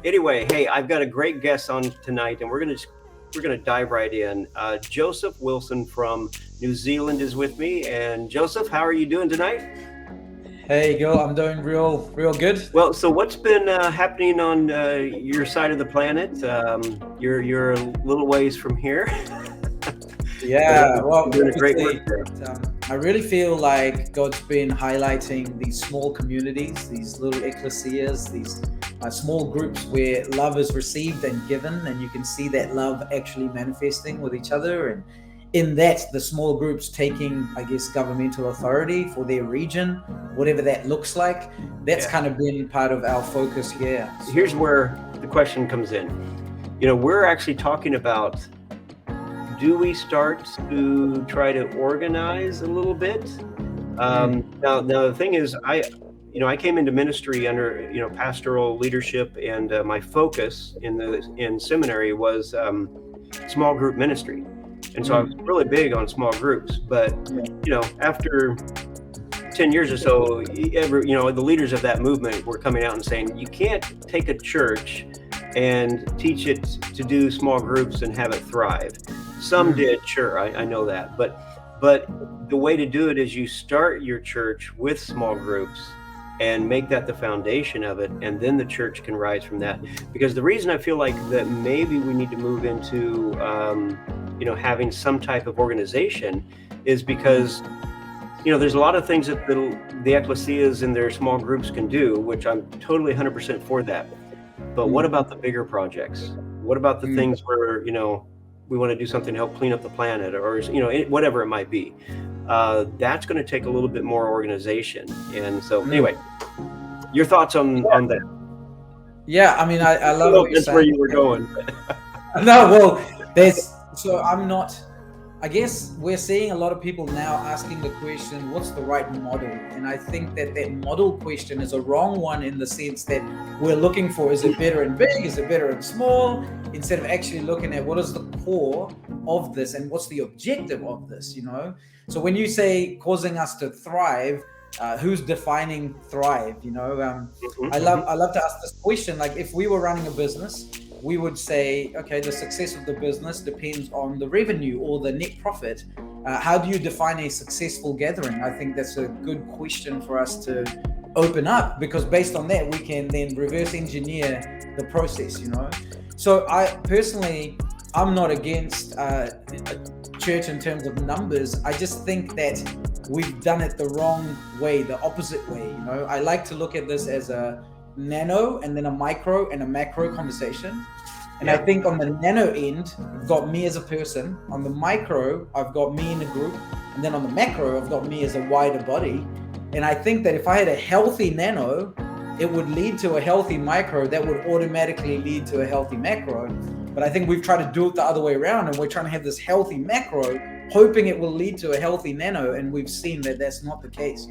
Anyway, hey, I've got a great guest on tonight, and we're gonna dive right in. Joseph Wilson from New Zealand is with me, and Joseph, how are you doing tonight? Hey, Gil, I'm doing real good. Well, so what's been happening on your side of the planet? You're a little ways from here. Yeah, well, You're doing a great work obviously, there. I really feel like God's been highlighting these small communities, these little ecclesias, these small groups where love is received and given, and you can see that love actually manifesting with each other. And in that, the small groups taking, I guess, governmental authority for their region, whatever that looks like. That's Yeah. kind of been part of our focus here. Here's where the question comes in. You know, we're actually talking about, do we start to try to organize a little bit? Now the thing is, I came into ministry under pastoral leadership, and my focus in seminary was small group ministry, and so I was really big on small groups. But after 10 years or so, the leaders of that movement were coming out and saying, you can't take a church and teach it to do small groups and have it thrive. Some did, sure, I know that, but the way to do it is you start your church with small groups and make that the foundation of it, and then the church can rise from that. Because the reason I feel like that maybe we need to move into having some type of organization is because there's a lot of things that the ecclesias and their small groups can do, which I'm totally 100% for that. But what about the bigger projects? What about the things where we want to do something to help clean up the planet, or whatever it might be? That's going to take a little bit more organization. And so anyway, your thoughts on that? Yeah, I mean, I love what you're That's saying. where you were going. No, well, I'm not, I guess we're seeing a lot of people now asking the question, what's the right model? And I think that model question is a wrong one, in the sense that we're looking for, is it better in big? Is it better in small? Instead of actually looking at what is the core of this and what's the objective of this, So when you say causing us to thrive, who's defining thrive? I love to ask this question. Like, if we were running a business, we would say, okay, the success of the business depends on the revenue or the net profit. How do you define a successful gathering? I think that's a good question for us to open up, because based on that, we can then reverse engineer the process, So I'm not against a church in terms of numbers. I just think that we've done it the wrong way, the opposite way. I like to look at this as a nano and then a micro and a macro conversation. And I think on the nano end, I've got me as a person. On the micro, I've got me in a group. And then on the macro, I've got me as a wider body. And I think that if I had a healthy nano, it would lead to a healthy micro that would automatically lead to a healthy macro. But I think we've tried to do it the other way around, and we're trying to have this healthy macro, hoping it will lead to a healthy nano. And we've seen that that's not the case,